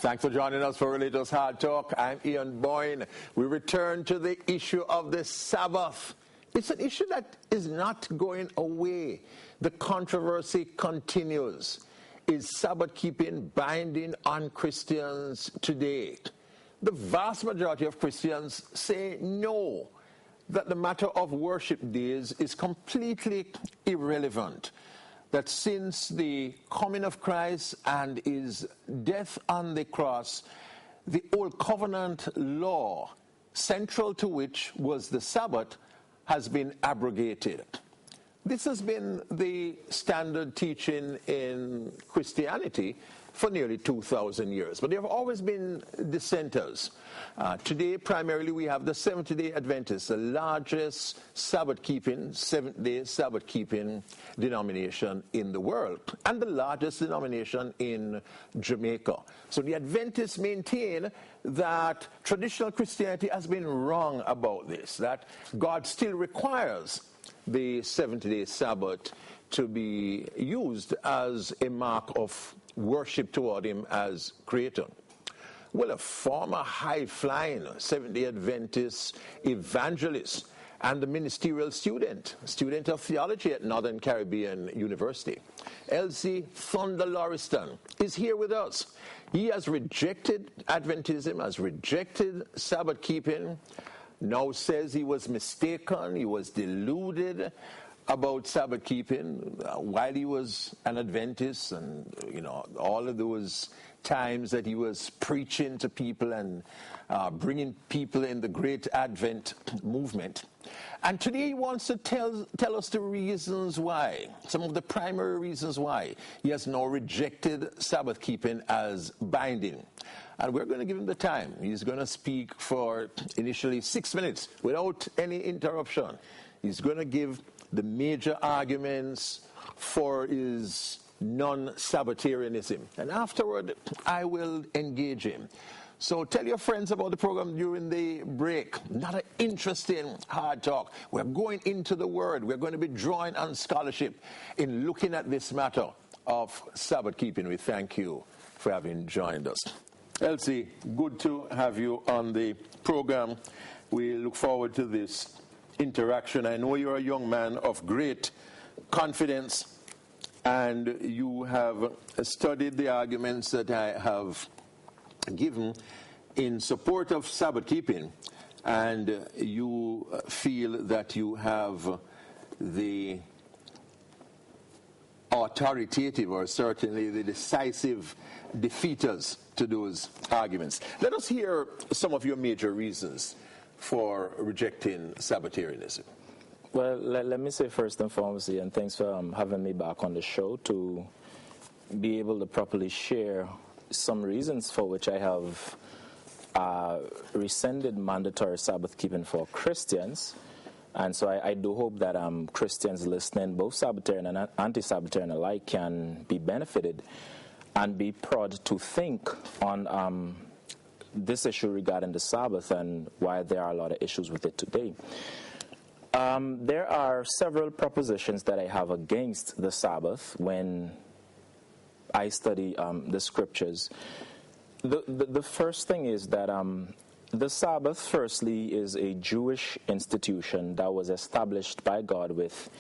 Thanks for joining us for Religious Hard Talk. I'm Ian Boyne. We return to the issue of the Sabbath. It's an issue that is not going away. The controversy continues. Is Sabbath keeping binding on Christians today? The vast majority of Christians say no, that the matter of worship days is completely irrelevant, that since the coming of Christ and his death on the cross, the old covenant law, central to which was the Sabbath, has been abrogated. This has been the standard teaching in Christianity for nearly 2,000 years. But there have always been dissenters. Today, primarily, we have the Seventh-day Adventists, the largest Sabbath-keeping, Seventh-day Sabbath-keeping denomination in the world, and the largest denomination in Jamaica. So the Adventists maintain that traditional Christianity has been wrong about this, that God still requires the seventh-day Sabbath to be used as a mark of worship toward him as creator. Well, a former high-flying Seventh-day Adventist evangelist and a ministerial student of theology at Northern Caribbean University, Elce Lauriston, is here with us. He has rejected Adventism, has rejected Sabbath keeping, now says he was mistaken, he was deluded about Sabbath keeping while he was an Adventist, and all of those times that he was preaching to people and bringing people in the great Advent movement. And today he wants to tell us the reasons why, some of the primary reasons why he has now rejected Sabbath keeping as binding. And we're going to give him the time. He's going to speak for initially 6 minutes without any interruption. He's going to give the major arguments for his non-Sabbatarianism. And afterward, I will engage him. So tell your friends about the program during the break. Not an interesting hard talk. We're going into the Word. We're going to be drawing on scholarship in looking at this matter of Sabbath keeping. We thank you for having joined us. Elce, good to have you on the program. We look forward to this interaction. I know you're a young man of great confidence, and you have studied the arguments that I have given in support of Sabbath keeping, and you feel that you have the authoritative, or certainly the decisive defeaters to those arguments. Let us hear some of your major reasons for rejecting Sabbatarianism. Well, let me say first and foremost, and thanks for having me back on the show to be able to properly share some reasons for which I have rescinded mandatory Sabbath keeping for Christians. And so I do hope that Christians listening, both Sabbatarian and anti-Sabbatarian alike, can be benefited and be proud to think on this issue regarding the Sabbath and why there are a lot of issues with it today. There are several propositions that I have against the Sabbath when I study the scriptures. The first thing is that the Sabbath, firstly, is a Jewish institution that was established by God with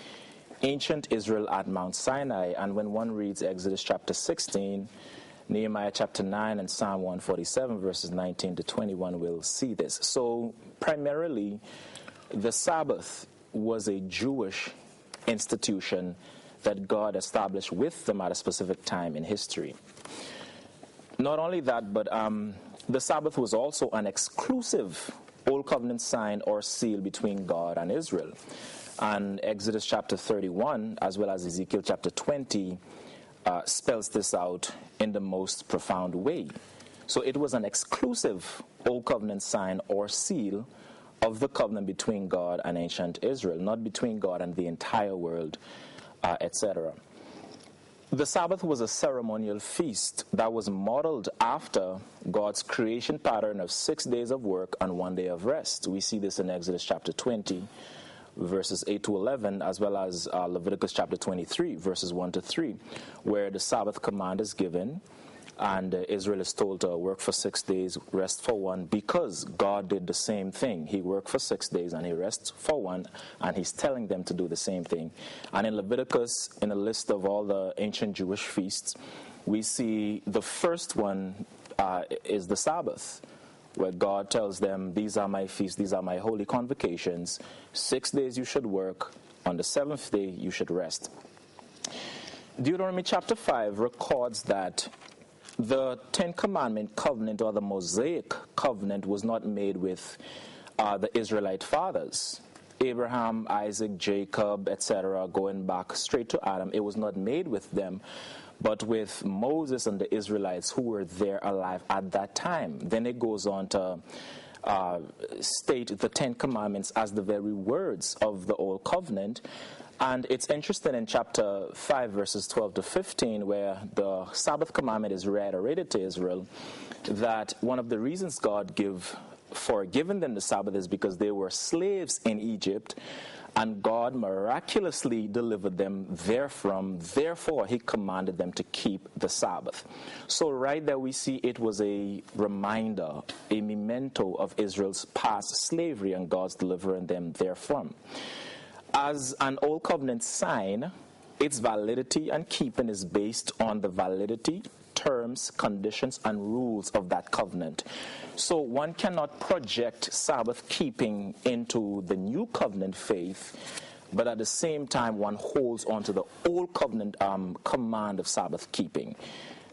ancient Israel at Mount Sinai. And when one reads Exodus chapter 16, Nehemiah chapter 9, and Psalm 147, verses 19 to 21, we'll see this. So primarily, the Sabbath was a Jewish institution that God established with them at a specific time in history. Not only that, but the Sabbath was also an exclusive Old Covenant sign or seal between God and Israel. And Exodus chapter 31, as well as Ezekiel chapter 20, spells this out in the most profound way. So it was an exclusive Old Covenant sign or seal of the covenant between God and ancient Israel, not between God and the entire world, etc. The Sabbath was a ceremonial feast that was modeled after God's creation pattern of 6 days of work and 1 day of rest. We see this in Exodus chapter 20, verses 8 to 11, as well as Leviticus chapter 23, verses 1 to 3, where the Sabbath command is given And Israel is told to work for 6 days, rest for one, because God did the same thing. He worked for 6 days and he rests for one, and he's telling them to do the same thing. And in Leviticus, in a list of all the ancient Jewish feasts, we see the first one is the Sabbath, where God tells them, these are my feasts, these are my holy convocations. 6 days you should work, on the 7th day you should rest. Deuteronomy chapter 5 records that the Ten Commandment covenant, or the Mosaic covenant, was not made with the Israelite fathers. Abraham, Isaac, Jacob, etc., going back straight to Adam. It was not made with them, but with Moses and the Israelites who were there alive at that time. Then it goes on to state the Ten Commandments as the very words of the Old Covenant. And it's interesting in chapter 5, verses 12 to 15, where the Sabbath commandment is reiterated to Israel, that one of the reasons God for giving them the Sabbath is because they were slaves in Egypt, and God miraculously delivered them therefrom. Therefore, he commanded them to keep the Sabbath. So right there we see it was a reminder, a memento of Israel's past slavery and God's delivering them therefrom. As an Old Covenant sign, its validity and keeping is based on the validity, terms, conditions, and rules of that covenant. So one cannot project Sabbath keeping into the New Covenant faith, but at the same time one holds on to the Old Covenant command of Sabbath keeping.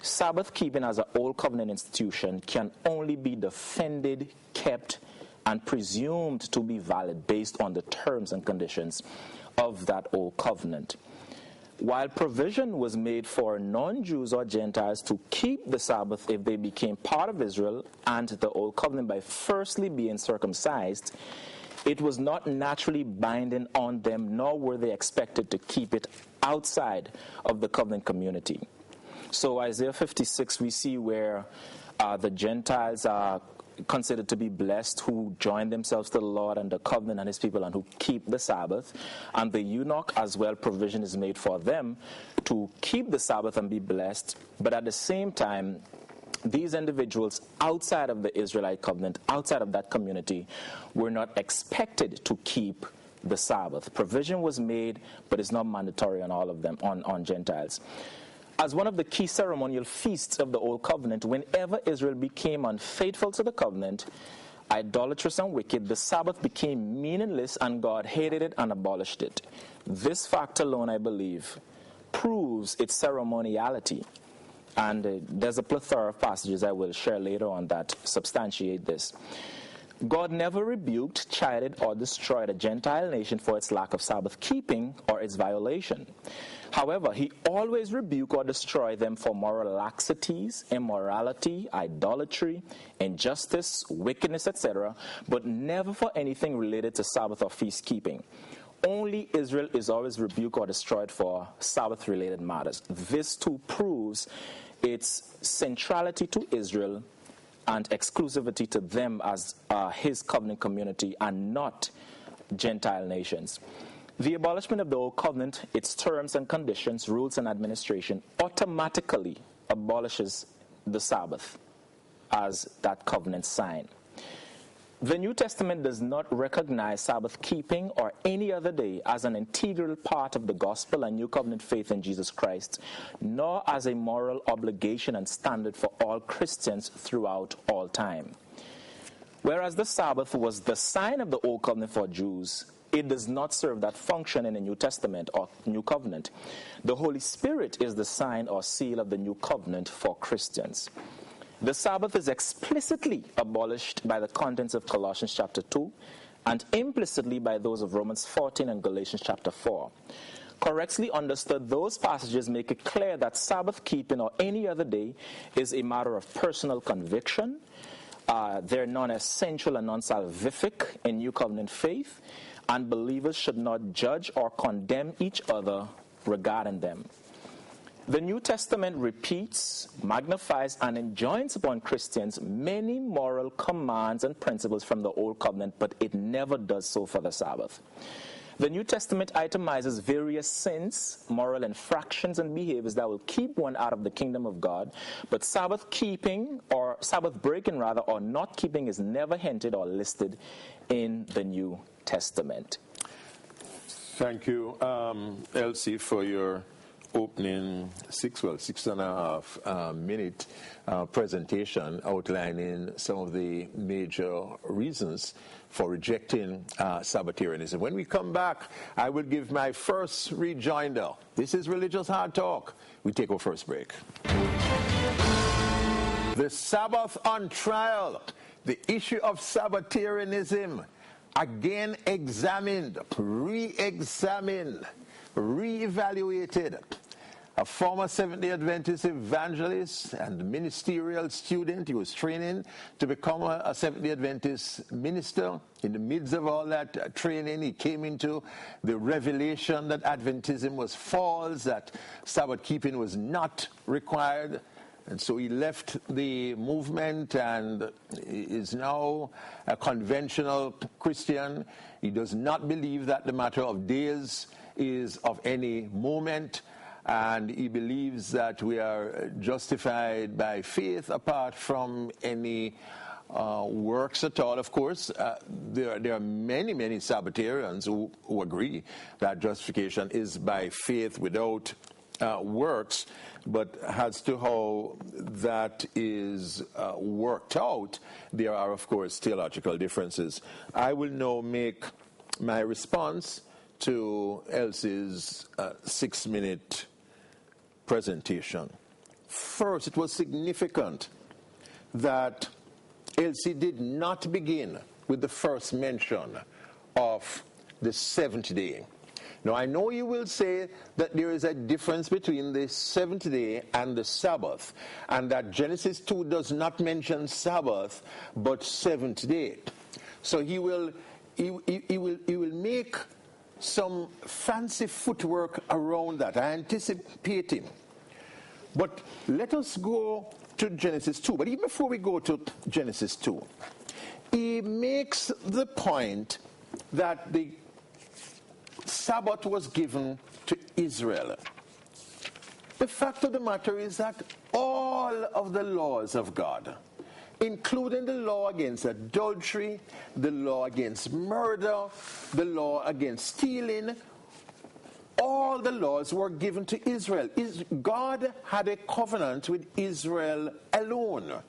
Sabbath keeping as an Old Covenant institution can only be defended, kept, and presumed to be valid based on the terms and conditions of that Old Covenant. While provision was made for non-Jews or Gentiles to keep the Sabbath if they became part of Israel and the Old Covenant by firstly being circumcised, it was not naturally binding on them, nor were they expected to keep it outside of the covenant community. So Isaiah 56, we see where the Gentiles are considered to be blessed who join themselves to the Lord and the covenant and his people and who keep the Sabbath. And the eunuch as well, provision is made for them to keep the Sabbath and be blessed. But at the same time, these individuals outside of the Israelite covenant, outside of that community, were not expected to keep the Sabbath. Provision was made, but it's not mandatory on all of them, on Gentiles. As one of the key ceremonial feasts of the Old Covenant, whenever Israel became unfaithful to the covenant, idolatrous and wicked, the Sabbath became meaningless and God hated it and abolished it. This fact alone, I believe, proves its ceremoniality. And there's a plethora of passages I will share later on that substantiate this. God never rebuked, chided, or destroyed a Gentile nation for its lack of Sabbath keeping or its violation. However, he always rebuked or destroyed them for moral laxities, immorality, idolatry, injustice, wickedness, etc., but never for anything related to Sabbath or feast keeping. Only Israel is always rebuked or destroyed for Sabbath-related matters. This too proves its centrality to Israel and exclusivity to them as his covenant community and not Gentile nations. The abolishment of the Old Covenant, its terms and conditions, rules and administration, automatically abolishes the Sabbath as that covenant sign. The New Testament does not recognize Sabbath keeping or any other day as an integral part of the gospel and New Covenant faith in Jesus Christ, nor as a moral obligation and standard for all Christians throughout all time. Whereas the Sabbath was the sign of the Old Covenant for Jews, it does not serve that function in the New Testament or New Covenant. The Holy Spirit is the sign or seal of the New Covenant for Christians. The Sabbath is explicitly abolished by the contents of Colossians chapter 2 and implicitly by those of Romans 14 and Galatians chapter 4. Correctly understood, those passages make it clear that Sabbath keeping or any other day is a matter of personal conviction. They're non-essential and non-salvific in New Covenant faith, and believers should not judge or condemn each other regarding them. The New Testament repeats, magnifies, and enjoins upon Christians many moral commands and principles from the Old Covenant, but it never does so for the Sabbath. The New Testament itemizes various sins, moral infractions, and behaviors that will keep one out of the kingdom of God. But Sabbath keeping, or Sabbath breaking rather, or not keeping is never hinted or listed in the New Testament. Thank you, Elce, for your opening 6.5 minute presentation outlining some of the major reasons for rejecting Sabbatarianism. When we come back, I will give my first rejoinder. This is Religious Hard Talk. We take our first break. The Sabbath on trial, the issue of Sabbatarianism, again examined, re-examined, re-evaluated. A former Seventh-day Adventist evangelist and ministerial student, he was training to become a Seventh-day Adventist minister. In the midst of all that training, he came into the revelation that Adventism was false, that Sabbath keeping was not required. And so he left the movement and is now a conventional Christian. He does not believe that the matter of days is of any moment, and he believes that we are justified by faith apart from any works at all. Of course, there are many Sabbatarians who agree that justification is by faith without works, but as to how that is worked out, there are, of course, theological differences. I will now make my response to Elce's 6-minute presentation. First, it was significant that Elce did not begin with the first mention of the seventh day. Now, I know you will say that there is a difference between the seventh day and the Sabbath, and that Genesis 2 does not mention Sabbath, but seventh day. So he will make some fancy footwork around that. I anticipate him. But let us go to Genesis 2. But even before we go to Genesis 2, he makes the point that the Sabbath was given to Israel. The fact of the matter is that all of the laws of God, including the law against adultery, the law against murder, the law against stealing, all the laws were given to Israel. God had a covenant with Israel alone.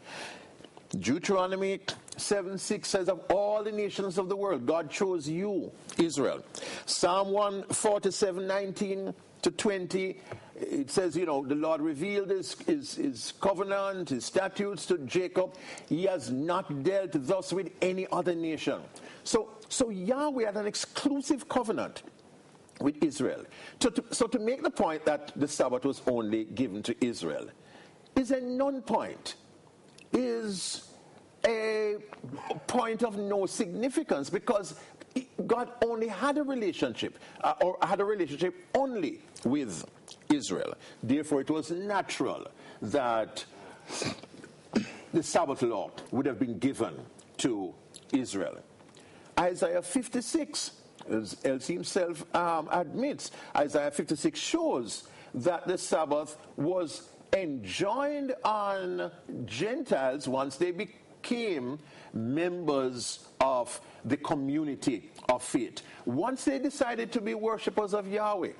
Deuteronomy 7:6 says, of all the nations of the world, God chose you, Israel. Psalm 147:19-20, it says, the Lord revealed his covenant, his statutes to Jacob. He has not dealt thus with any other nation. So Yahweh had an exclusive covenant with Israel. So to make the point that the Sabbath was only given to Israel is a non-point, is a point of no significance, because God only had a relationship, or had a relationship only with Israel. Therefore, it was natural that the Sabbath law would have been given to Israel. Isaiah 56, as Elce himself admits, Isaiah 56 shows that the Sabbath was enjoined on Gentiles once they became members of the community of faith. Once they decided to be worshippers of Yahweh,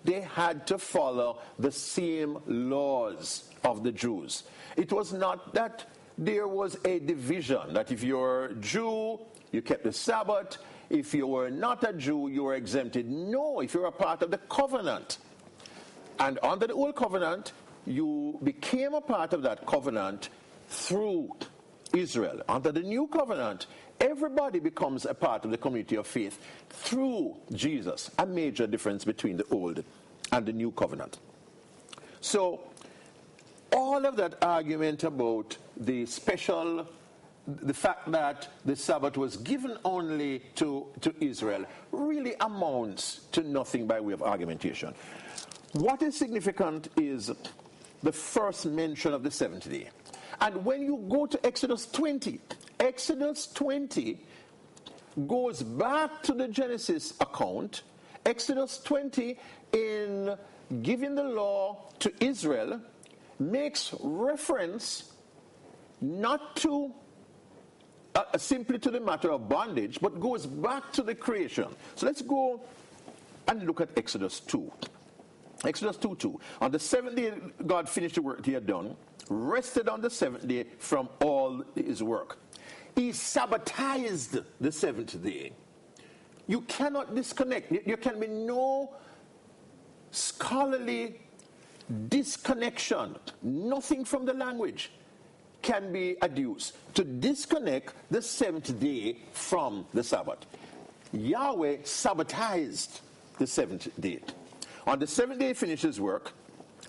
they had to follow the same laws of the Jews. It was not that there was a division, that if you're a Jew, you kept the Sabbath. If you were not a Jew, you were exempted. No, if you're a part of the covenant, and under the old covenant, you became a part of that covenant through Israel. Under the new covenant, everybody becomes a part of the community of faith through Jesus. A major difference between the old and the new covenant. So all of that argument about the fact that the Sabbath was given only to Israel really amounts to nothing by way of argumentation. What is significant is the first mention of the seventh day. And when you go to Exodus 20 goes back to the Genesis account. Exodus 20, in giving the law to Israel, makes reference not to simply to the matter of bondage, but goes back to the creation. So let's go and look at Exodus 2. Exodus 2:2. On the seventh day, God finished the work he had done, rested on the seventh day from all his work. He sabbatized the seventh day. You cannot disconnect. There can be no scholarly disconnection. Nothing from the language can be adduced to disconnect the seventh day from the Sabbath. Yahweh sabbatized the seventh day. On the seventh day he finished his work,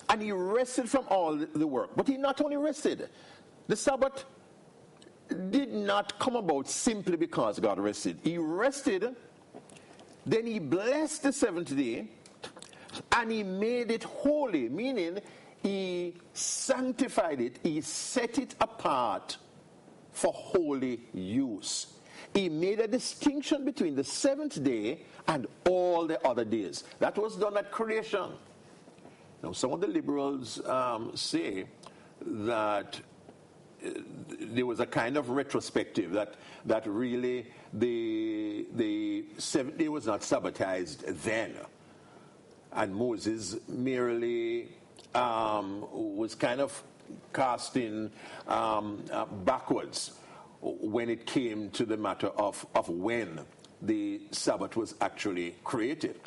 and he rested from all the work. But he not only rested. The Sabbath did not come about simply because God rested. He rested, then he blessed the seventh day, and he made it holy, meaning he sanctified it, he set it apart for holy use. He made a distinction between the seventh day and all the other days. That was done at creation. Now, some of the liberals say that there was a kind of retrospective that really the seventh day was not sabbatized then, and Moses merely was kind of casting backwards when it came to the matter of when the Sabbath was actually created.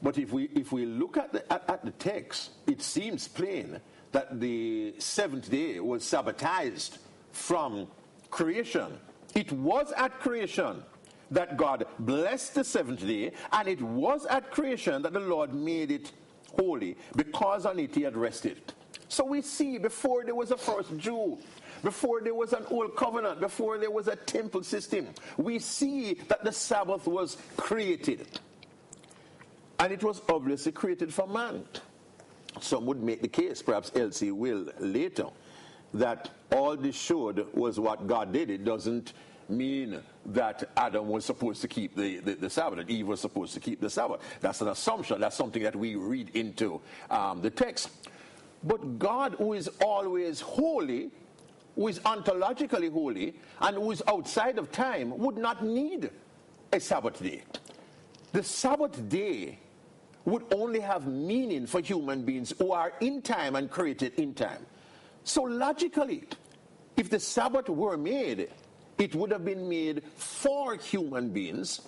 But if we look at the text, it seems plain that the seventh day was sabbatized from creation. It was at creation that God blessed the seventh day, and it was at creation that the Lord made it holy, because on it he had rested. So we see, before there was a first Jew, before there was an old covenant, before there was a temple system, we see that the Sabbath was created. And it was obviously created for man. Some would make the case, perhaps Elce will later, that all this showed was what God did. It doesn't mean that Adam was supposed to keep the Sabbath, that Eve was supposed to keep the Sabbath. That's an assumption. That's something that we read into the text. But God, who is always holy, who is ontologically holy, and who is outside of time, would not need a Sabbath day. The Sabbath day would only have meaning for human beings who are in time and created in time. So logically, if the Sabbath were made, it would have been made for human beings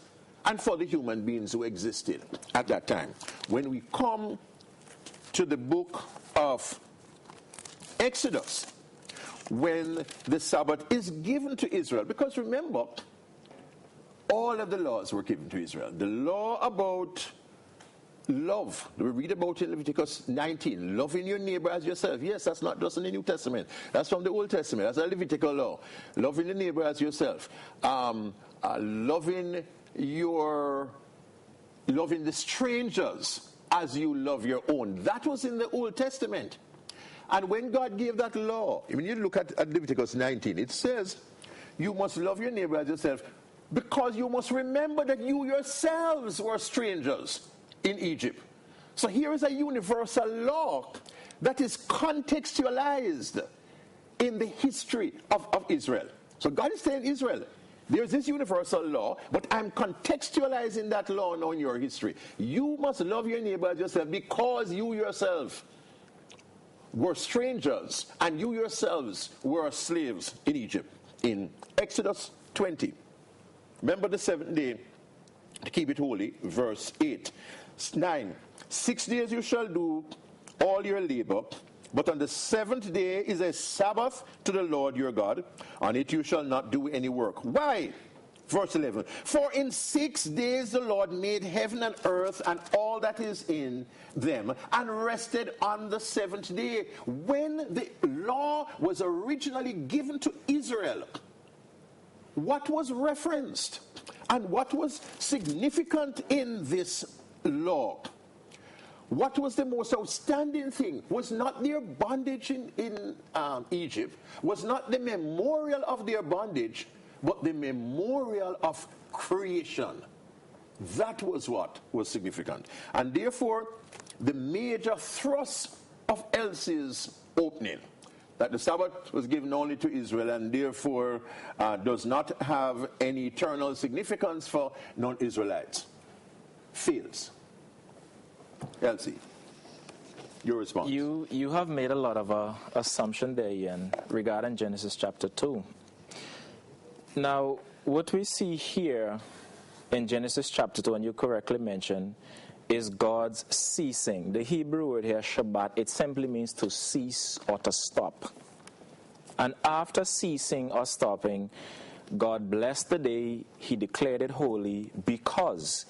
and for the human beings who existed at that time. When we come to the book of Exodus, when the Sabbath is given to Israel, because remember, all of the laws were given to Israel. The law about love, we read about in Leviticus 19, loving your neighbor as yourself. Yes, that's not just in the New Testament. That's from the Old Testament. That's a Levitical law. Loving the neighbor as yourself. Loving the strangers as you love your own. That was in the Old Testament. And when God gave that law, when you look at Leviticus 19, it says, you must love your neighbor as yourself, because you must remember that you yourselves were strangers in Egypt. So here is a universal law that is contextualized in the history of Israel. So God is saying, Israel, there's this universal law, but I'm contextualizing that law now in your history. You must love your neighbor as yourself, because you yourself were strangers and you yourselves were slaves in Egypt. In Exodus 20, remember the seventh day to keep it holy, verse 8. 9, 6 days you shall do all your labor, but on the seventh day is a Sabbath to the Lord your God. On it you shall not do any work. Why? Verse 11. For in 6 days the Lord made heaven and earth and all that is in them, and rested on the seventh day. When the law was originally given to Israel, what was referenced and what was significant in this law? What was the most outstanding thing was not their bondage in Egypt, was not the memorial of their bondage, but the memorial of creation. That was what was significant. And therefore, the major thrust of Elce's opening, that the Sabbath was given only to Israel and therefore does not have any eternal significance for non-Israelites, fails. Elce, your response. You have made a lot of assumption there, Ian, regarding Genesis chapter 2. Now, what we see here in Genesis chapter 2, and you correctly mentioned, is God's ceasing. The Hebrew word here, Shabbat, it simply means to cease or to stop. And after ceasing or stopping, God blessed the day, he declared it holy because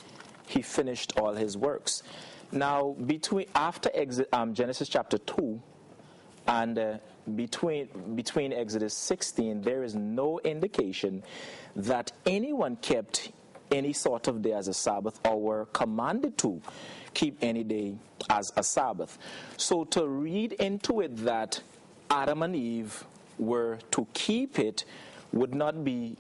he finished all his works. Now, after Genesis chapter 2 and between Exodus 16, there is no indication that anyone kept any sort of day as a Sabbath or were commanded to keep any day as a Sabbath. So to read into it that Adam and Eve were to keep it would not be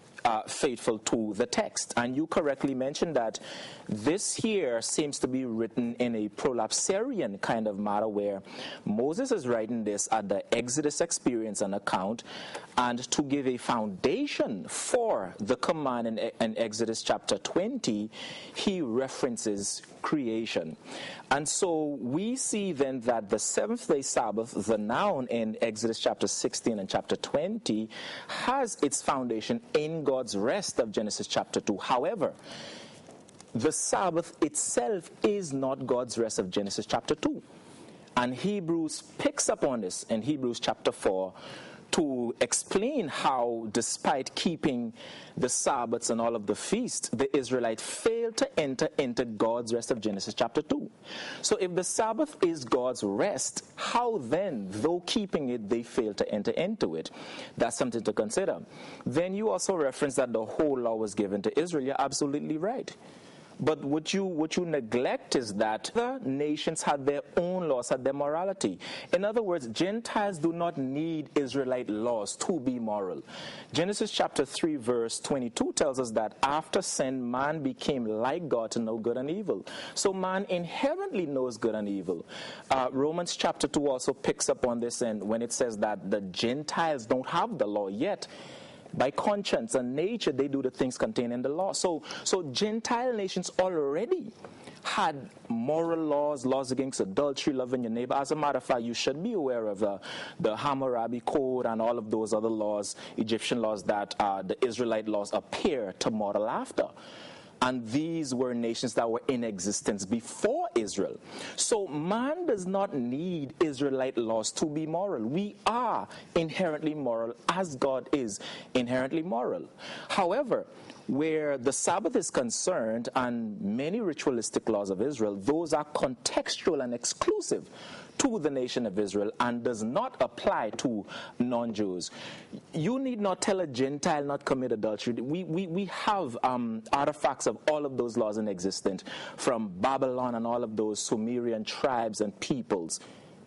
faithful to the text. And you correctly mentioned that this here seems to be written in a prolapsarian kind of matter where Moses is writing this at the Exodus experience and account, and to give a foundation for the command in Exodus chapter 20, he references creation. And so we see then that the seventh-day Sabbath, the noun in Exodus chapter 16 and chapter 20, has its foundation in God's rest of Genesis chapter 2. However, the Sabbath itself is not God's rest of Genesis chapter 2. And Hebrews picks up on this in Hebrews chapter 4 to explain how, despite keeping the Sabbaths and all of the feasts, the Israelites failed to enter into God's rest of Genesis chapter 2. So if the Sabbath is God's rest, how then, though keeping it, they failed to enter into it? That's something to consider. Then you also reference that the whole law was given to Israel. You're absolutely right. But what you neglect is that the nations had their own laws, had their morality. In other words, Gentiles do not need Israelite laws to be moral. Genesis chapter 3 verse 22 tells us that after sin, man became like God to know good and evil. So man inherently knows good and evil. Romans chapter 2 also picks up on this, and when it says that the Gentiles don't have the law yet, by conscience and nature, they do the things contained in the law. So Gentile nations already had moral laws against adultery, loving your neighbor. As a matter of fact, you should be aware of the Hammurabi Code and all of those other laws, Egyptian laws, that the Israelite laws appear to model after. And these were nations that were in existence before Israel. So man does not need Israelite laws to be moral. We are inherently moral as God is inherently moral. However, where the Sabbath is concerned and many ritualistic laws of Israel, those are contextual and exclusive to the nation of Israel and does not apply to non-Jews. You need not tell a Gentile not commit adultery. We have artifacts of all of those laws in existence from Babylon and all of those Sumerian tribes and peoples.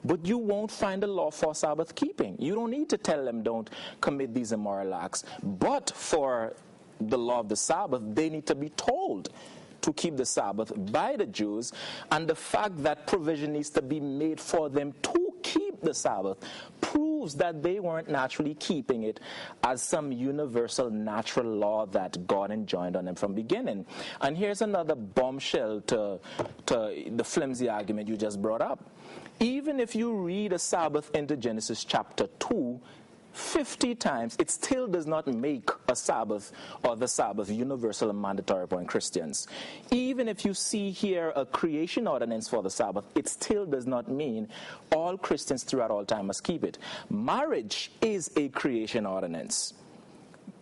But you won't find a law for Sabbath keeping. You don't need to tell them don't commit these immoral acts. But for the law of the Sabbath, they need to be told to keep the Sabbath by the Jews, and the fact that provision needs to be made for them to keep the Sabbath proves that they weren't naturally keeping it as some universal natural law that God enjoined on them from beginning. And here's another bombshell to the flimsy argument you just brought up. Even if you read a Sabbath into Genesis chapter 2, 50 times, it still does not make a Sabbath or the Sabbath universal and mandatory upon Christians. Even if you see here a creation ordinance for the Sabbath, it still does not mean all Christians throughout all time must keep it. Marriage is a creation ordinance.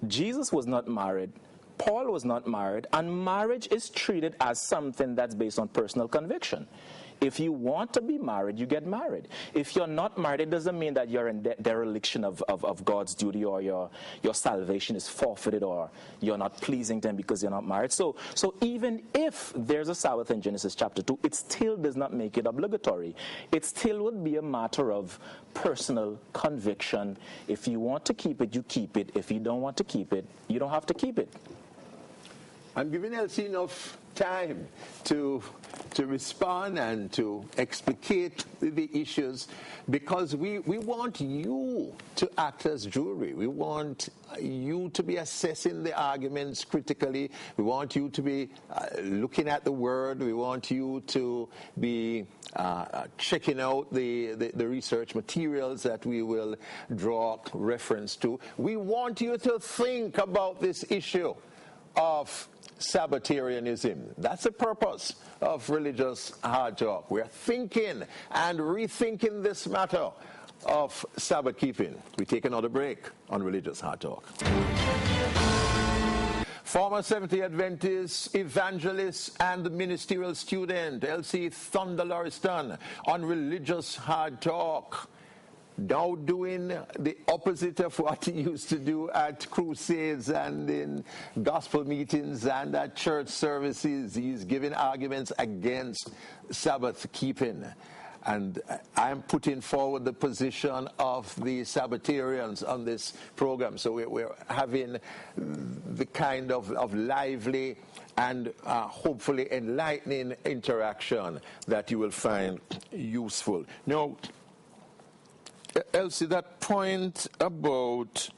Jesus was not married. Paul was not married, and marriage is treated as something that's based on personal conviction. If you want to be married, you get married. If you're not married, it doesn't mean that you're in dereliction of God's duty, or your salvation is forfeited, or you're not pleasing to him because you're not married. So even if there's a Sabbath in Genesis chapter 2, it still does not make it obligatory. It still would be a matter of personal conviction. If you want to keep it, you keep it. If you don't want to keep it, you don't have to keep it. I'm giving Elce enough time to respond and to explicate the issues, because we want you to act as jury. We want you to be assessing the arguments critically. We want you to be looking at the word. We want you to be checking out the research materials that we will draw reference to. We want you to think about this issue of Sabbatarianism. That's the purpose of Religious Hard Talk. We're thinking and rethinking this matter of Sabbath keeping. We take another break on Religious Hard Talk. Former Seventh-day Adventist, evangelist, and ministerial student, Elce Thunder Lauriston, on Religious Hard Talk. Now doing the opposite of what he used to do at crusades and in gospel meetings and at church services. He's giving arguments against Sabbath keeping. And I'm putting forward the position of the Sabbatarians on this program. So we're having the kind of lively and hopefully enlightening interaction that you will find useful. Now, Elce, that point about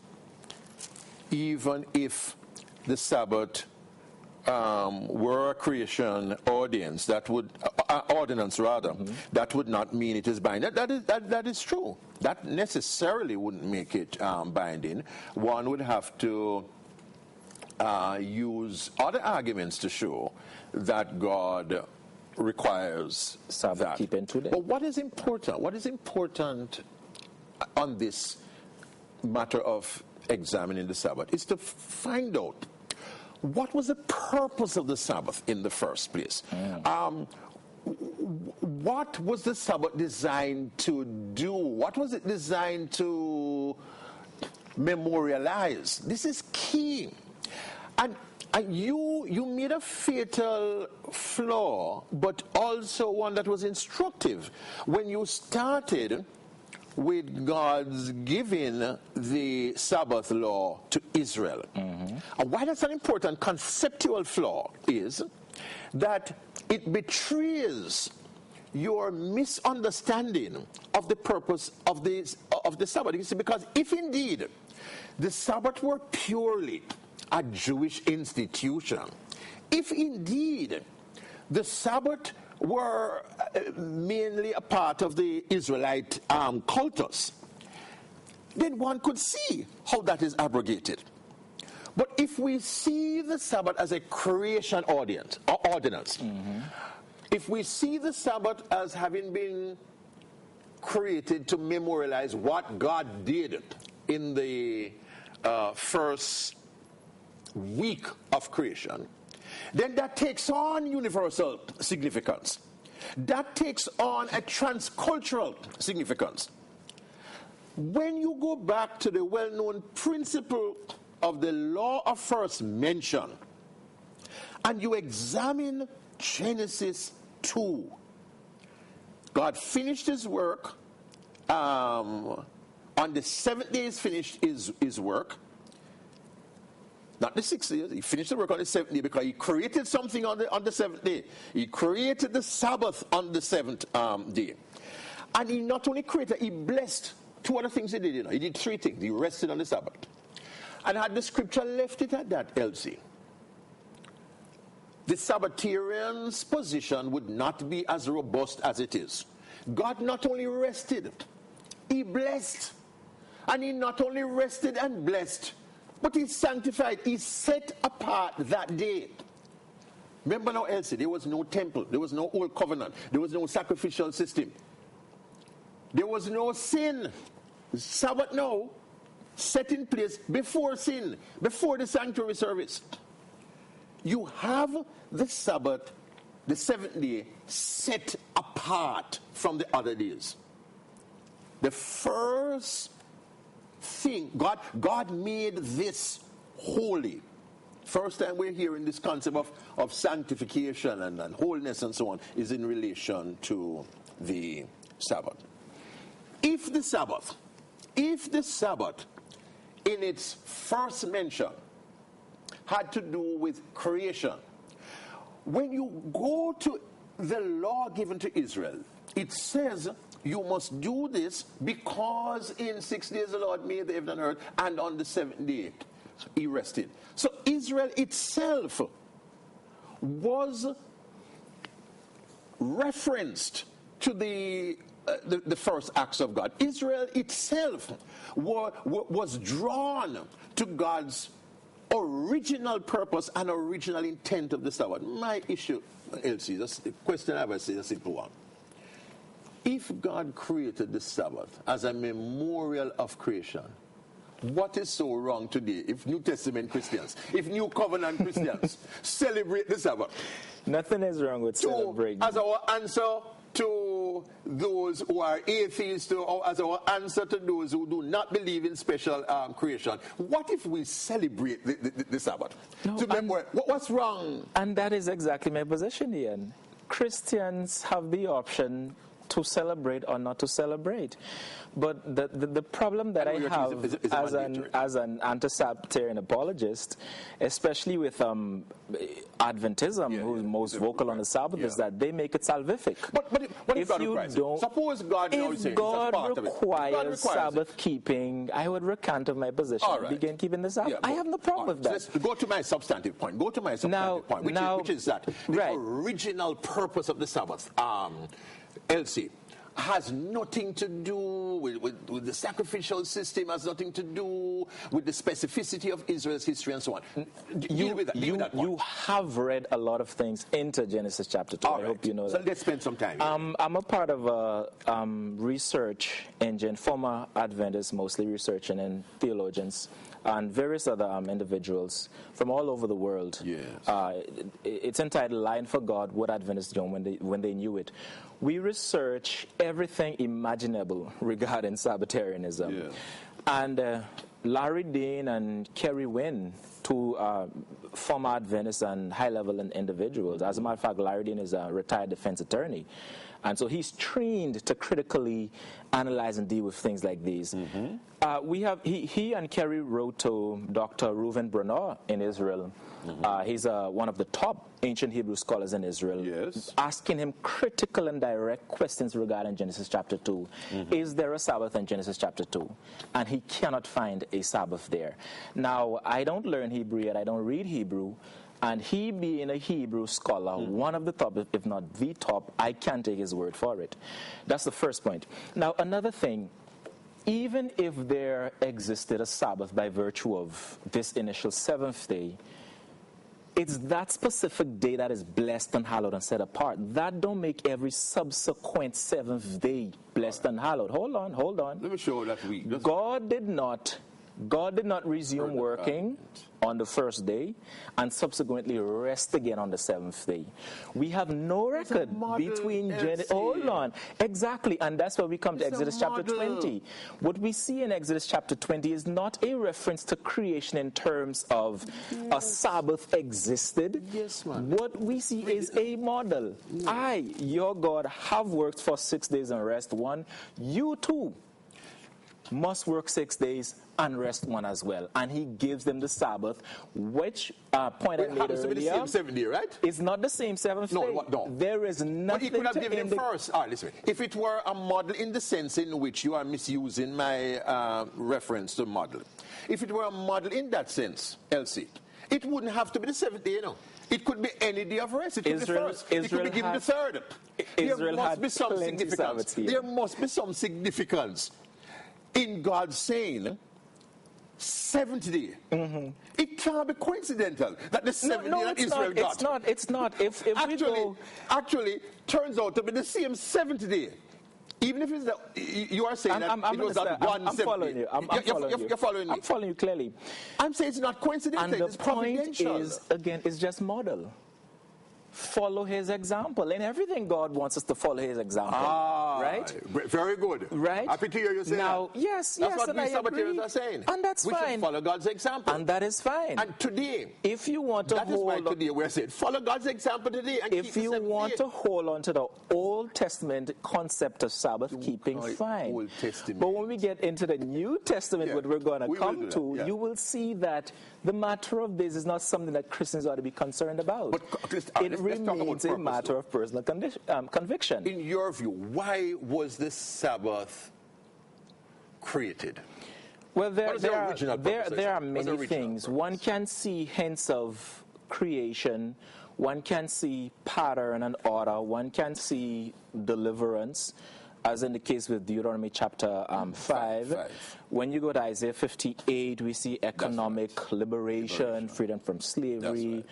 even if the Sabbath were a creation ordinance, that would that would not mean it is binding. That is true. That necessarily wouldn't make it binding. One would have to use other arguments to show that God requires Sabbath keeping today. But what is important? What is important on this matter of examining the Sabbath is to find out what was the purpose of the Sabbath in the first place. What was the Sabbath designed to do? What was it designed to memorialize? This is key. And you made a fatal flaw, but also one that was instructive when you started with God's giving the Sabbath law to Israel. And why that's an important conceptual flaw is that it betrays your misunderstanding of the purpose of the Sabbath. You see, because if indeed the Sabbath were purely a Jewish institution, if indeed the Sabbath were mainly a part of the Israelite cultus, then one could see how that is abrogated. But if we see the Sabbath as a creation ordinance, if we see the Sabbath as having been created to memorialize what God did in the first week of creation, then that takes on universal significance. That takes on a transcultural significance. When you go back to the well-known principle of the law of first mention, and you examine Genesis 2, God finished his work. On the seventh day, he finished his work. Not the 6th day. He finished the work on the 7th day because he created something on the 7th day. He created the Sabbath on the 7th day. And he not only created, he blessed. 2 other things he did. He did 3 things. He rested on the Sabbath. And had the scripture left it at that, Elce, the Sabbatarian's position would not be as robust as it is. God not only rested, he blessed. And he not only rested and blessed, but he sanctified, he set apart that day. Remember now, Elce, there was no temple, there was no old covenant, there was no sacrificial system. There was no sin. Sabbath now set in place before sin, before the sanctuary service. You have the Sabbath, the 7th day, set apart. apart from the other days. The first thing, God made this holy. First time we're hearing this concept of sanctification and holiness and so on is in relation to the Sabbath. If the Sabbath in its first mention had to do with creation, when you go to the law given to Israel, it says you must do this because in 6 days the Lord made the heaven and earth, and on the seventh day he rested. So Israel itself was referenced to the first acts of God. Israel itself was drawn to God's original purpose and original intent of the Sabbath. My issue, Elce, the question I have is a simple one. If God created the Sabbath as a memorial of creation, what is so wrong today if New Testament Christians, if New Covenant Christians celebrate the Sabbath? Nothing is wrong with celebrating. As our answer to those who are atheists, or as our answer to those who do not believe in special creation, what if we celebrate the Sabbath? No, what's wrong? And that is exactly my position, Ian. Christians have the option to celebrate or not to celebrate. But the problem that I have as an anti-Sabbatarian apologist, especially with Adventism, who's most vocal on the Sabbath, is that they make it salvific. But if you don't, suppose God requires Sabbath keeping, I would recant of my position and begin keeping the Sabbath. I have no problem with that. Let's go to my substantive point. Which is that the original purpose of the Sabbath, Elce, has nothing to do with the sacrificial system, has nothing to do with the specificity of Israel's history and so on. You have read a lot of things into Genesis chapter 2. I hope you know that. So let's spend some time. I'm a part of a research engine, former Adventists, mostly researching, and theologians, and various other individuals from all over the world. Yes. It's entitled Lying for God, What Adventists Done When They Knew It. We research everything imaginable regarding Sabbatarianism. Yeah. And Larry Dean and Kerry Wynn, two former Adventists and high-level individuals. As a matter of fact, Larry Dean is a retired defense attorney. And so he's trained to critically analyze and deal with things like these. Mm-hmm. He and Kerry wrote to Dr. Reuven Brunner in Israel. Mm-hmm. He's one of the top ancient Hebrew scholars in Israel. Yes. Asking him critical and direct questions regarding Genesis chapter 2. Mm-hmm. Is there a Sabbath in Genesis chapter 2? And he cannot find a Sabbath there. Now, I don't learn Hebrew yet. I don't read Hebrew. And he being a Hebrew scholar, one of the top, if not the top, I can take his word for it. That's the first point. Now, another thing, even if there existed a Sabbath by virtue of this initial seventh day, it's that specific day that is blessed and hallowed and set apart. That don't make every subsequent seventh day blessed and hallowed. Hold on. Let me show that week. God did not resume working on the first day and subsequently rest again on the seventh day. We have no record between Genesis. Hold on. Exactly. And that's where we come to Exodus chapter 20. What we see in Exodus chapter 20 is not a reference to creation in terms of a Sabbath existed. Yes, man. What we see is a model. I, your God, have worked for 6 days and rest one. You too must work 6 days and rest one as well. And he gives them the Sabbath, which point I made earlier. The same seventh day, right? It's not the same seventh day. No. There is nothing. But he could have given him first. All right, listen. If it were a model in the sense in which you are misusing my reference to model, if it were a model in that sense, Elce, it wouldn't have to be the seventh day, It could be any day of rest. It could be first. It could be given the third. There must be some significance. There must be some significance in God saying seventh day. Mm-hmm. It can't be coincidental that the seventh day that Israel got. It's not. If actually, turns out to be the same seventh day. Even if it's you are saying it was that one seventh day. You're following me. I'm following you clearly. I'm saying it's not coincidental. And it's providential. Point is, again, it's just model. follow his example. In everything, God wants us to follow his example. Right? Very good. Right? Happy to hear you say now, that. Yes, that's yes, what we Sabbatarians are saying. And that's we fine. We should follow God's example. And that is fine. And today, if you want to that is why today we're saying, follow God's example today. And if you want to hold on to the Old Testament concept of Sabbath keeping, fine. Old Testament. But when we get into the New Testament, what we're going to come to, you will see that the matter of this is not something that Christians ought to be concerned about. But it remains a matter of personal conviction. In your view, why was this Sabbath created? Well, there are many things. One can see hints of creation. One can see pattern and order. One can see deliverance, as in the case with Deuteronomy chapter 5. When you go to Isaiah 58, we see economic liberation, freedom from slavery.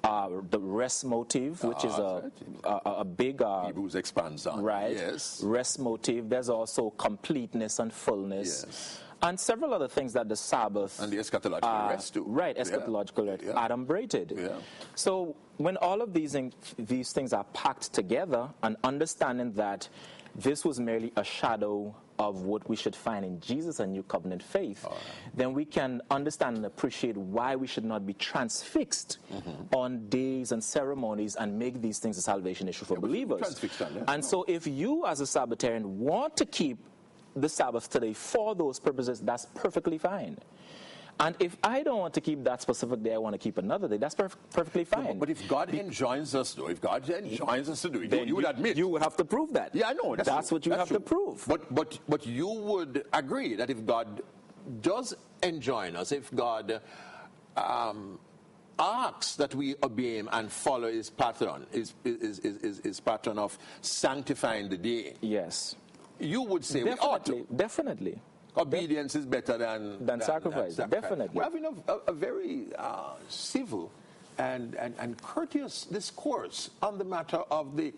The rest motive, which is a big... Hebrews expands on. Right. Yes. Rest motive. There's also completeness and fullness. Yes. And several other things that the Sabbath... And the eschatological rest too. Right, eschatological rest. Adumbrated. Yeah. So when all of these things are packed together, and understanding that this was merely a shadow of what we should find in Jesus and New Covenant faith, then we can understand and appreciate why we should not be transfixed on days and ceremonies and make these things a salvation issue for believers. And so if you as a Sabbatarian want to keep the Sabbath today for those purposes, that's perfectly fine. And if I don't want to keep that specific day, I want to keep another day, that's perfectly fine. No, but if God enjoins us, though, if God enjoins us to do it, then you would admit. You would have to prove that. Yeah, I know. That's what you have to prove. But you would agree that if God does enjoin us, if God asks that we obey Him and follow His pattern, his pattern of sanctifying the day. Yes. You would say definitely, we ought to. Definitely. Obedience is better than sacrifice. Definitely. We're having a very civil and courteous discourse on the matter of the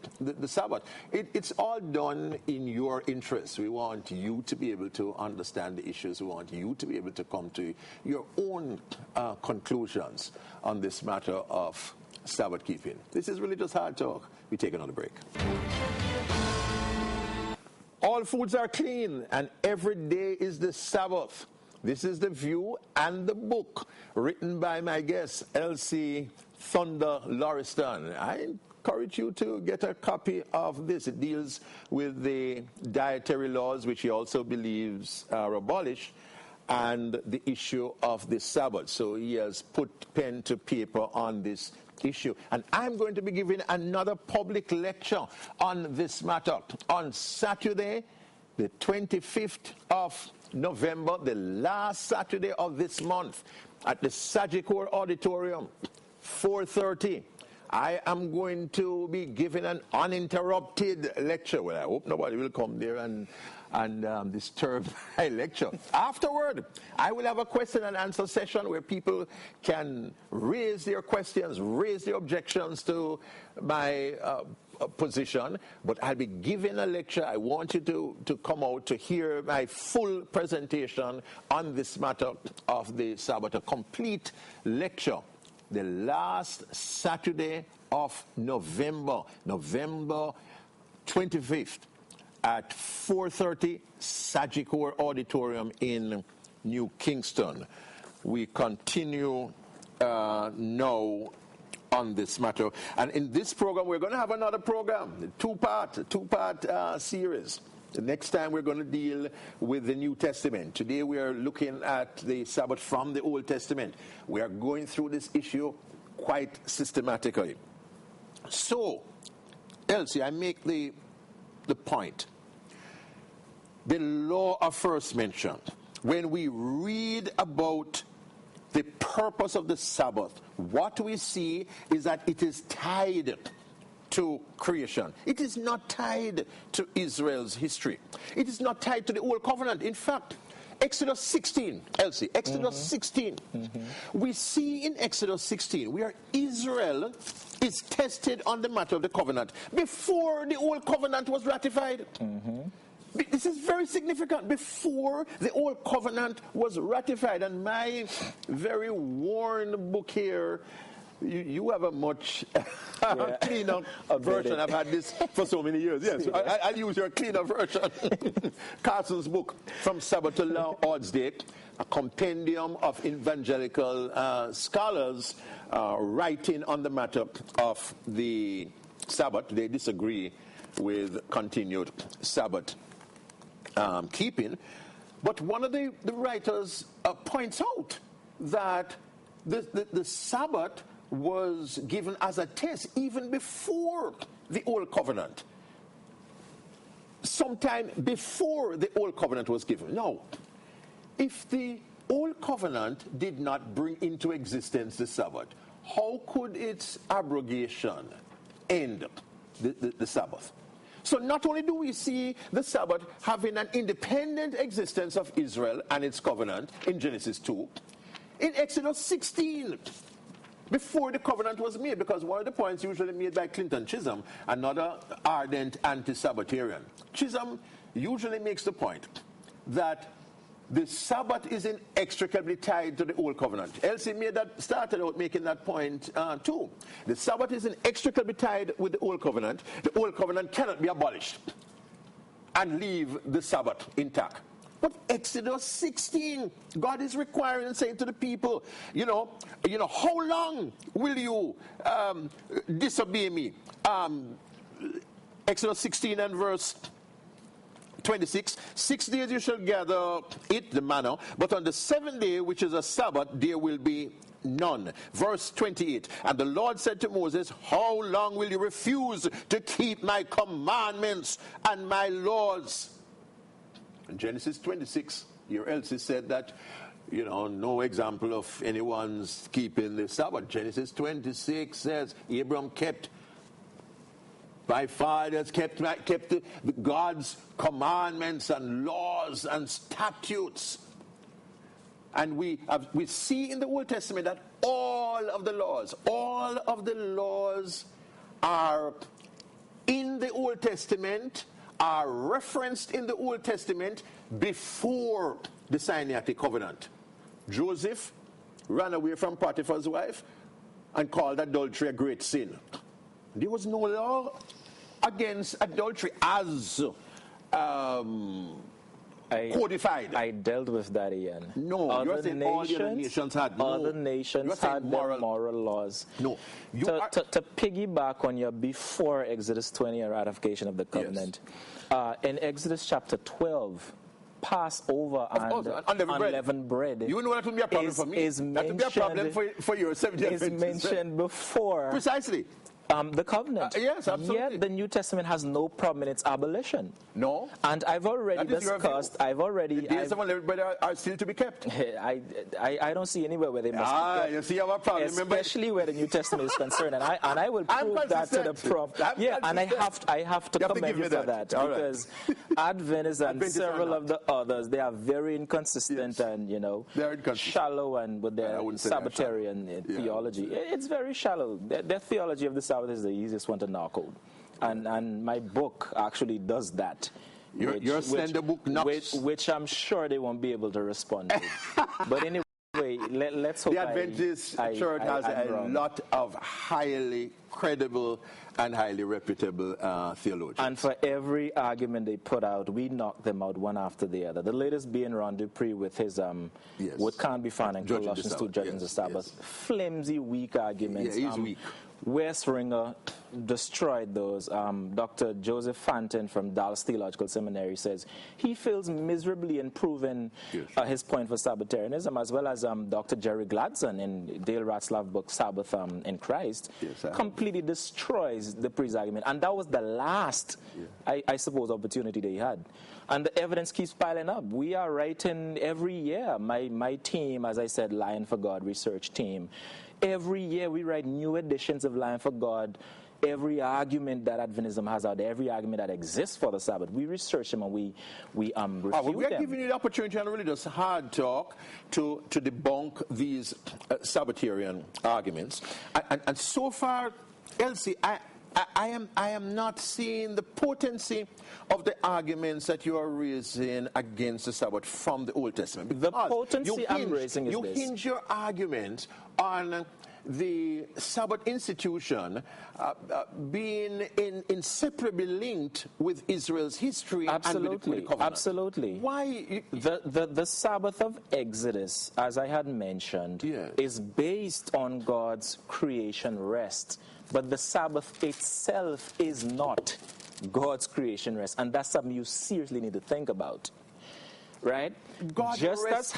Sabbath. It's all done in your interest. We want you to be able to understand the issues. We want you to be able to come to your own conclusions on this matter of Sabbath keeping. This is Religious Hard Talk. We take another break. All foods are clean, and every day is the Sabbath. This is the view and the book written by my guest, Elce Thunder Lauriston. I encourage you to get a copy of this. It deals with the dietary laws, which he also believes are abolished, and the issue of the Sabbath. So he has put pen to paper on this issue. And I'm going to be giving another public lecture on this matter on Saturday, the 25th of November, the last Saturday of this month, at the Sagicor Auditorium, 4:30. I am going to be giving an uninterrupted lecture. Well, I hope nobody will come there and disturb my lecture. Afterward, I will have a question and answer session where people can raise their questions, raise their objections to my position, but I'll be giving a lecture. I want you to come out to hear my full presentation on this matter of the Sabbath, a complete lecture. The last Saturday of November 25th at 4:30, Sagicor Auditorium in New Kingston. We continue now on this matter. And in this program, we're going to have another program, a two-part series. The next time we're going to deal with the New Testament. Today we are looking at the Sabbath from the Old Testament. We are going through this issue quite systematically. So, Elce, I make the point. The law of first mention. When we read about the purpose of the Sabbath, what we see is that it is tied to creation. It is not tied to Israel's history. It is not tied to the Old Covenant. In fact, Exodus 16, Elce, Exodus 16. We see in Exodus 16 where Israel is tested on the matter of the covenant before the Old Covenant was ratified. This is very significant. Before the Old Covenant was ratified, and my very worn book here, You have a much cleaner version. I've had this for so many years. Yes, I'll use your cleaner version. Carson's book, From Sabbath to Lord's Day, a compendium of evangelical scholars writing on the matter of the Sabbath. They disagree with continued Sabbath keeping. But one of the writers points out that the Sabbath was given as a test even before the Old Covenant. Sometime before the Old Covenant was given. Now, if the Old Covenant did not bring into existence the Sabbath, how could its abrogation end the Sabbath? So not only do we see the Sabbath having an independent existence of Israel and its covenant in Genesis 2, in Exodus 16, before the covenant was made, because one of the points usually made by Clinton Chisholm, another ardent anti-Sabbatarian, Chisholm usually makes the point that the Sabbath is inextricably tied to the Old Covenant. Elce started out making that point too. The Sabbath is inextricably tied with the Old Covenant. The Old Covenant cannot be abolished and leave the Sabbath intact. But Exodus 16, God is requiring and saying to the people, how long will you disobey me? Exodus 16 and verse 26, 6 days you shall gather it, the manna, but on the 7th day, which is a Sabbath, there will be none. Verse 28, and the Lord said to Moses, how long will you refuse to keep my commandments and my laws? In Genesis 26, your Elce said that, no example of anyone's keeping the Sabbath. Genesis 26 says, Abram kept, my fathers kept God's commandments and laws and statutes. And we see in the Old Testament that all of the laws are in the Old Testament, are referenced in the Old Testament before the Sinaitic covenant. Joseph ran away from Potiphar's wife and called adultery a great sin. There was no law against adultery as codified. I dealt with that, Ian. No, other nations had no. Other nations had moral laws. No. To piggyback on your before Exodus 20 and ratification of the covenant, yes. In Exodus chapter 12, Passover and unleavened bread. You know that would be a problem for me. That would be a problem for your 70th. Is mentioned before. Precisely. The covenant. Yes, absolutely. Yet the New Testament has no problem in its abolition. No. And I've already discussed. The days of unleavened bread are still to be kept. I don't see anywhere where they must be kept. You see our problem. Especially where the New Testament is concerned, and I will prove that to the prof. And I have to commend you for that because Adventists and several of the others, they are very inconsistent and shallow and with their Sabbatarian theology. It's very shallow. Their theology of the Sabbath is the easiest one to knock out. And my book actually does that. Your slender book knocks. Which I'm sure they won't be able to respond to. But anyway, let's hope the Adventist Church has a lot of highly credible and highly reputable theologians. And for every argument they put out, we knock them out one after the other. The latest being Ron Dupree with his what can't be found in Colossians 2, judging the Sabbath. Yes. Flimsy, weak arguments. Yeah, he's weak. West Ringer destroyed those. Dr. Joseph Fanton from Dallas Theological Seminary says he fails miserably in proving his point for Sabbatarianism, as well as Dr. Jerry Gladson in Dale Ratzlaff's book Sabbath in Christ, completely destroys the priest argument. And that was the last, I suppose, opportunity they had. And the evidence keeps piling up. We are writing every year. My team, as I said, Lion for God research team, every year we write new editions of Lion for God. Every argument that Adventism has out there, every argument that exists for the Sabbath, we research them and we refute them. We are giving you the opportunity and really just hard talk to debunk these Sabbatarian arguments. And so far, Elce, I am not seeing the potency of the arguments that you are raising against the Sabbath from the Old Testament. The potency I'm raising is this. You hinge your argument on the Sabbath institution being inseparably linked with Israel's history and with the covenant. Absolutely. Why? The Sabbath of Exodus, as I had mentioned, Yes. is based on God's creation rest. But the Sabbath itself is not God's creation rest. And that's something you seriously need to think about. Right? Just as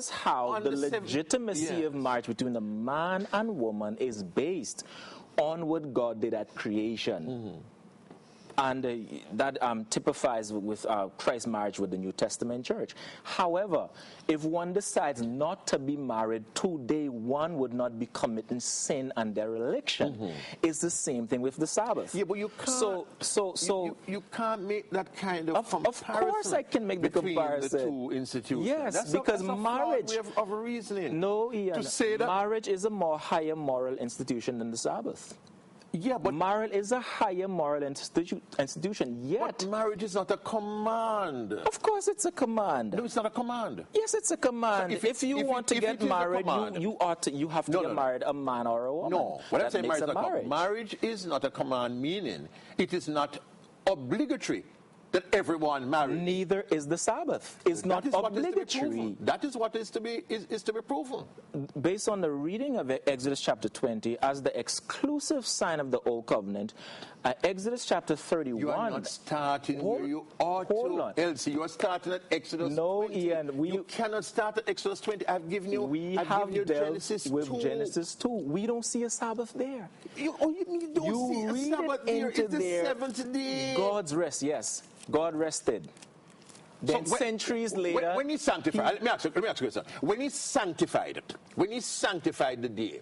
how the legitimacy of marriage between a man and woman is based on what God did at creation. Mm-hmm. And that typifies with Christ's marriage with the New Testament church. However, if one decides not to be married today, one would not be committing sin and dereliction. Mm-hmm. It's the same thing with the Sabbath. Yeah, but you can't. You can't make that kind of comparison. Of course, I can make the comparison between the two institutions. Yes, because marriage. That's a flawed way of reasoning. No, Ian. To say that marriage is a higher moral institution than the Sabbath. Yeah, but marriage is a higher moral institution, yet... But marriage is not a command. Of course it's a command. No, it's not a command. Yes, it's a command. So if you want to get married, you have to get married, a man or a woman. No, what I'm saying, marriage is not a command, meaning it is not obligatory that everyone marry. Neither is the Sabbath. It's not obligatory. That is what is to be proven. Based on the reading of Exodus chapter 20 as the exclusive sign of the Old Covenant, Exodus chapter 31. You are not starting where you ought to. Elce, you are starting at Exodus 20. No, Ian. You cannot start at Exodus 20. I've given you Genesis 2. With Genesis 2. We don't see a Sabbath there. You don't see a Sabbath there. It's the seventh day. God's rest, yes. God rested. Then centuries later... When he sanctified... Let me ask you a question. When he sanctified the day,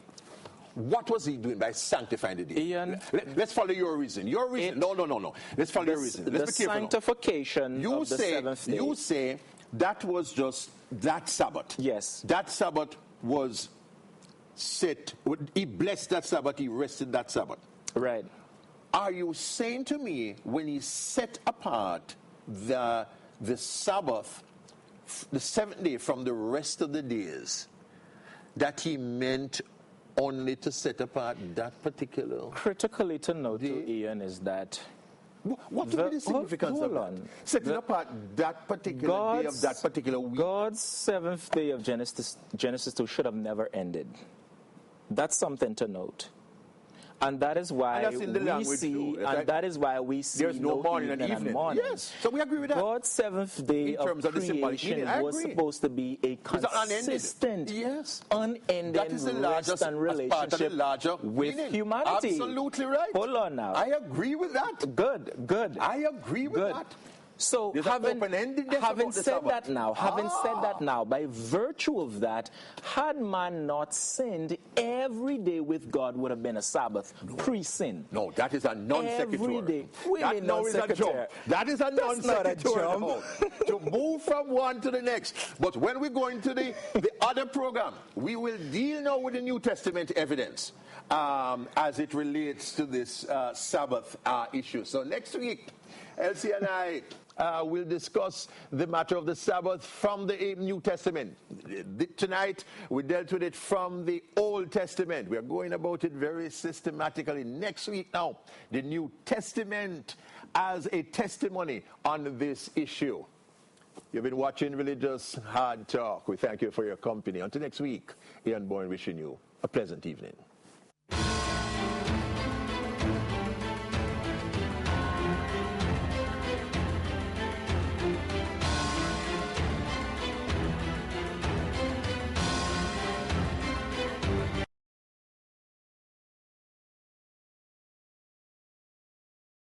what was he doing by sanctifying the day? Ian, let's follow your reason. No. Let's follow your reason. Let's be careful. Sanctification of the seventh day. You say that was just that Sabbath. Yes. That Sabbath was set. He blessed that Sabbath. He rested that Sabbath. Right. Are you saying to me when he set apart the Sabbath, the seventh day from the rest of the days, that he meant only to set apart that particular... Critically to note, Ian, is that... What would be the significance of that? Setting apart that particular day of that particular week? God's seventh day of Genesis 2 should have never ended. That's something to note. And that is why we see there's no morning and evening. Yes, so we agree with that. God's seventh day of creation was supposed to be a consistent, unending rest and relationship with humanity. Absolutely right. Hold on now. I agree with that. Good. I agree with that. So having said that now, by virtue of that, had man not sinned, every day with God would have been a Sabbath pre-sin. No, that is a non sequitur. Every day. That is a non sequitur. To move from one to the next. But when we go into the other program, we will deal now with the New Testament evidence as it relates to this Sabbath issue. So next week, Elce and I will discuss the matter of the Sabbath from the New Testament. Tonight, we dealt with it from the Old Testament. We are going about it very systematically. Next week now, the New Testament as a testimony on this issue. You've been watching Religious Hard Talk. We thank you for your company. Until next week, Ian Boyne wishing you a pleasant evening.